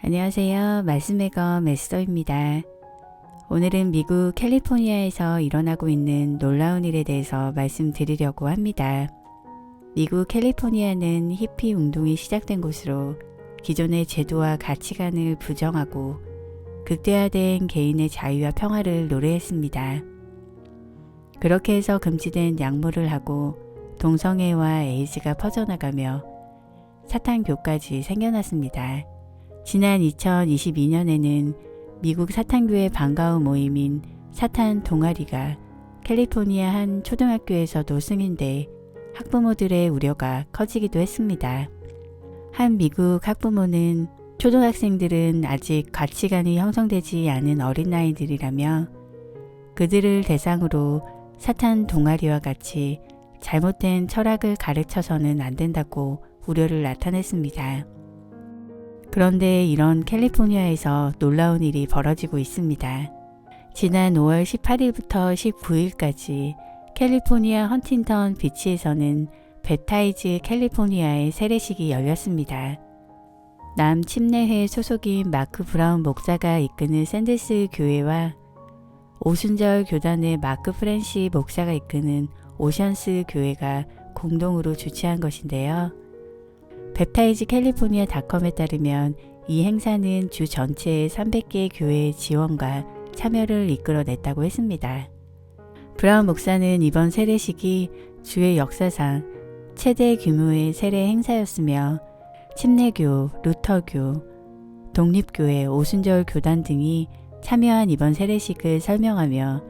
안녕하세요. 말씀의 검 에스더입니다. 오늘은 미국 캘리포니아에서 일어나고 있는 놀라운 일에 대해서 말씀드리려고 합니다. 미국 캘리포니아는 히피 운동이 시작된 곳으로 기존의 제도와 가치관을 부정하고 극대화된 개인의 자유와 평화를 노래했습니다. 그렇게 해서 금지된 약물을 하고 동성애와 에이즈가 퍼져나가며 사탄교까지 생겨났습니다. 지난 2022년에는 미국 사탄교의 반가운 모임인 사탄 동아리가 캘리포니아 한 초등학교에서도 승인돼 학부모들의 우려가 커지기도 했습니다. 한 미국 학부모는 초등학생들은 아직 가치관이 형성되지 않은 어린아이들이라며 그들을 대상으로 사탄 동아리와 같이 잘못된 철학을 가르쳐서는 안 된다고 우려를 나타냈습니다. 그런데 이런 캘리포니아에서 놀라운 일이 벌어지고 있습니다. 지난 5월 18일부터 19일까지 캘리포니아 헌팅턴 비치에서는 배타이즈 캘리포니아의 세례식이 열렸습니다. 남 침례회 소속인 마크 브라운 목사가 이끄는 샌들스 교회와 오순절 교단의 마크 프랜시 목사가 이끄는 오션스 교회가 공동으로 주최한 것인데요. 배타이즈 캘리포니아닷컴에 따르면 이 행사는 주 전체의 300개의 교회의 지원과 참여를 이끌어냈다고 했습니다. 브라운 목사는 이번 세례식이 주의 역사상 최대 규모의 세례 행사였으며 침례교, 루터교, 독립교회, 오순절 교단 등이 참여한 이번 세례식을 설명하며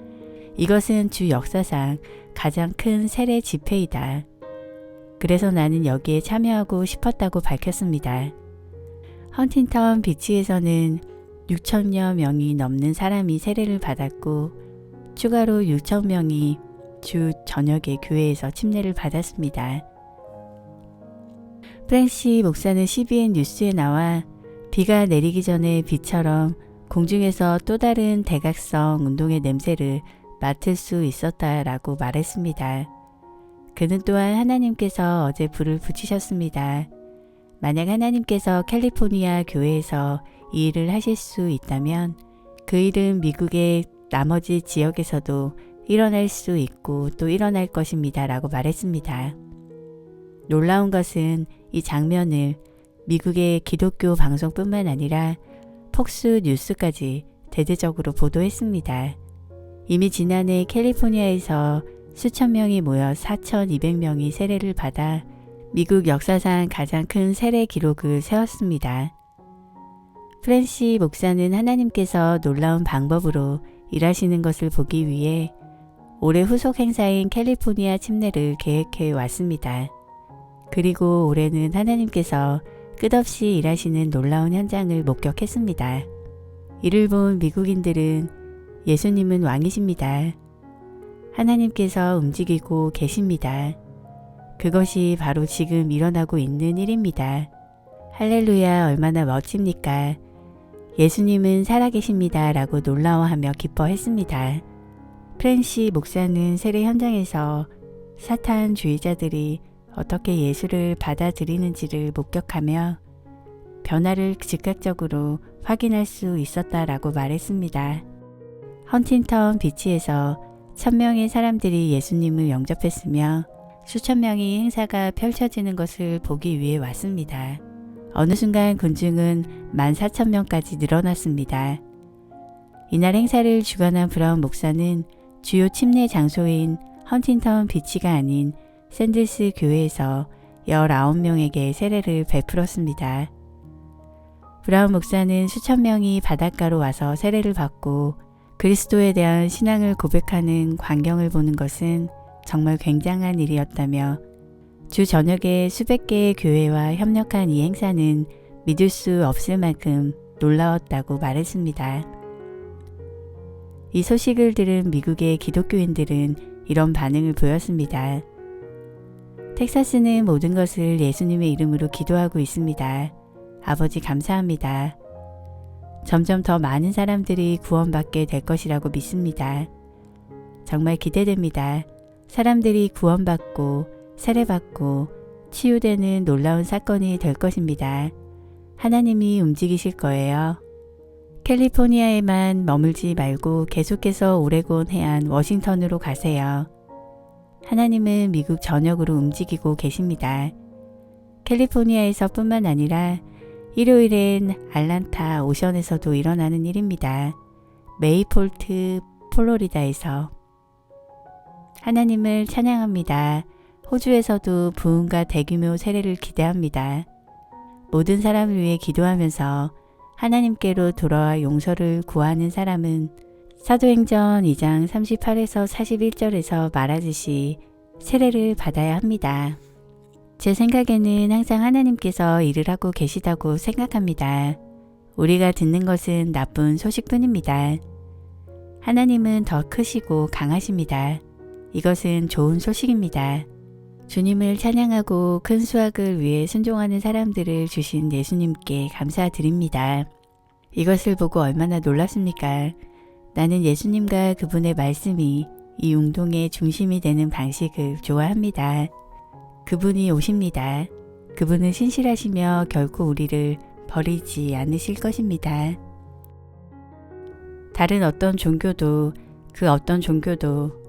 이것은 주 역사상 가장 큰 세례 집회이다. 그래서 나는 여기에 참여하고 싶었다고 밝혔습니다. 헌팅턴 비치에서는 6천여 명이 넘는 사람이 세례를 받았고 추가로 6천 명이 주 저녁에 교회에서 침례를 받았습니다. 프랜시 목사는 CBN 뉴스에 나와 비가 내리기 전에 비처럼 공중에서 또 다른 대각성 운동의 냄새를 맡을 수 있었다라고 말했습니다. 그는 또한 하나님께서 어제 불을 붙이셨습니다. 만약 하나님께서 캘리포니아 교회에서 이 일을 하실 수 있다면 그 일은 미국의 나머지 지역에서도 일어날 수 있고 또 일어날 것입니다. 라고 말했습니다. 놀라운 것은 이 장면을 미국의 기독교 방송뿐만 아니라 폭스 뉴스까지 대대적으로 보도했습니다. 이미 지난해 캘리포니아에서 수천 명이 모여 4,200명이 세례를 받아 미국 역사상 가장 큰 세례 기록을 세웠습니다. 프랜시 목사는 하나님께서 놀라운 방법으로 일하시는 것을 보기 위해 올해 후속 행사인 캘리포니아 침례를 계획해 왔습니다. 그리고 올해는 하나님께서 끝없이 일하시는 놀라운 현장을 목격했습니다. 이를 본 미국인들은 예수님은 왕이십니다. 하나님께서 움직이고 계십니다. 그것이 바로 지금 일어나고 있는 일입니다. 할렐루야, 얼마나 멋집니까? 예수님은 살아계십니다. 라고 놀라워하며 기뻐했습니다. 프랜시 목사는 세례 현장에서 사탄주의자들이 어떻게 예수를 받아들이는지를 목격하며 변화를 즉각적으로 확인할 수 있었다라고 말했습니다. 헌팅턴 비치에서 1,000명의 사람들이 예수님을 영접했으며 수천 명이 행사가 펼쳐지는 것을 보기 위해 왔습니다. 어느 순간 군중은 14,000명까지 늘어났습니다. 이날 행사를 주관한 브라운 목사는 주요 침례 장소인 헌팅턴 비치가 아닌 샌들스 교회에서 19명에게 세례를 베풀었습니다. 브라운 목사는 수천 명이 바닷가로 와서 세례를 받고 그리스도에 대한 신앙을 고백하는 광경을 보는 것은 정말 굉장한 일이었다며 주 저녁에 수백 개의 교회와 협력한 이 행사는 믿을 수 없을 만큼 놀라웠다고 말했습니다. 이 소식을 들은 미국의 기독교인들은 이런 반응을 보였습니다. 텍사스는 모든 것을 예수님의 이름으로 기도하고 있습니다. 아버지 감사합니다. 점점 더 많은 사람들이 구원받게 될 것이라고 믿습니다. 정말 기대됩니다. 사람들이 구원받고 세례받고 치유되는 놀라운 사건이 될 것입니다. 하나님이 움직이실 거예요. 캘리포니아에만 머물지 말고 계속해서 오레곤 해안 워싱턴으로 가세요. 하나님은 미국 전역으로 움직이고 계십니다. 캘리포니아에서 뿐만 아니라 일요일엔 알란타 오션에서도 일어나는 일입니다. 메이폴트 플로리다에서. 하나님을 찬양합니다. 호주에서도 부흥과 대규모 세례를 기대합니다. 모든 사람을 위해 기도하면서 하나님께로 돌아와 용서를 구하는 사람은 사도행전 2장 38에서 41절에서 말하듯이 세례를 받아야 합니다. 제 생각에는 항상 하나님께서 일을 하고 계시다고 생각합니다. 우리가 듣는 것은 나쁜 소식뿐입니다. 하나님은 더 크시고 강하십니다. 이것은 좋은 소식입니다. 주님을 찬양하고 큰 수확을 위해 순종하는 사람들을 주신 예수님께 감사드립니다. 이것을 보고 얼마나 놀랐습니까? 나는 예수님과 그분의 말씀이 이 운동의 중심이 되는 방식을 좋아합니다. 그분이 오십니다. 그분은 신실하시며 결코 우리를 버리지 않으실 것입니다. 다른 어떤 종교도 그 어떤 종교도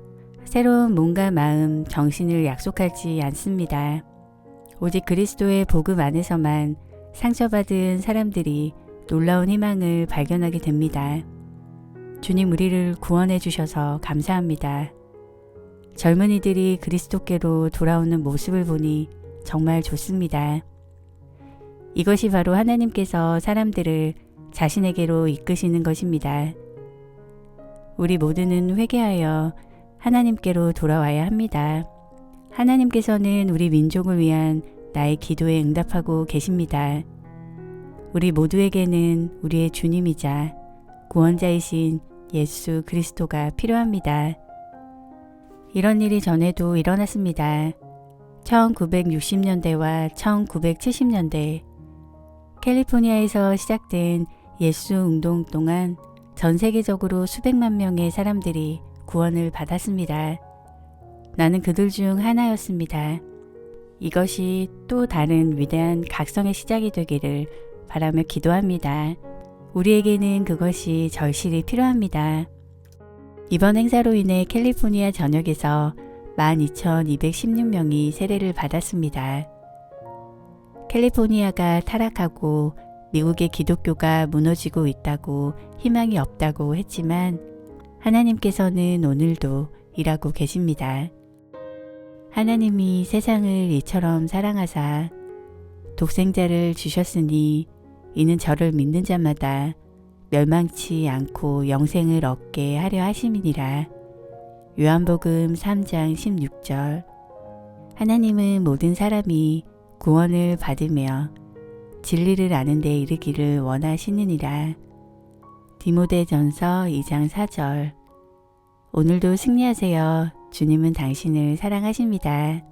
새로운 몸과 마음, 정신을 약속하지 않습니다. 오직 그리스도의 복음 안에서만 상처받은 사람들이 놀라운 희망을 발견하게 됩니다. 주님 우리를 구원해 주셔서 감사합니다. 젊은이들이 그리스도께로 돌아오는 모습을 보니 정말 좋습니다. 이것이 바로 하나님께서 사람들을 자신에게로 이끄시는 것입니다. 우리 모두는 회개하여 하나님께로 돌아와야 합니다. 하나님께서는 우리 민족을 위한 나의 기도에 응답하고 계십니다. 우리 모두에게는 우리의 주님이자 구원자이신 예수 그리스도가 필요합니다. 이런 일이 전에도 일어났습니다. 1960년대와 1970년대 캘리포니아에서 시작된 예수 운동 동안 전 세계적으로 수백만 명의 사람들이 구원을 받았습니다. 나는 그들 중 하나였습니다. 이것이 또 다른 위대한 각성의 시작이 되기를 바라며 기도합니다. 우리에게는 그것이 절실히 필요합니다. 이번 행사로 인해 캘리포니아 전역에서 12,216명이 세례를 받았습니다. 캘리포니아가 타락하고 미국의 기독교가 무너지고 있다고 희망이 없다고 했지만 하나님께서는 오늘도 일하고 계십니다. 하나님이 세상을 이처럼 사랑하사 독생자를 주셨으니 이는 저를 믿는 자마다 멸망치 않고 영생을 얻게 하려 하심이니라. 요한복음 3장 16절. 하나님은 모든 사람이 구원을 받으며 진리를 아는 데 이르기를 원하시느니라. 디모데전서 2장 4절. 오늘도 승리하세요. 주님은 당신을 사랑하십니다.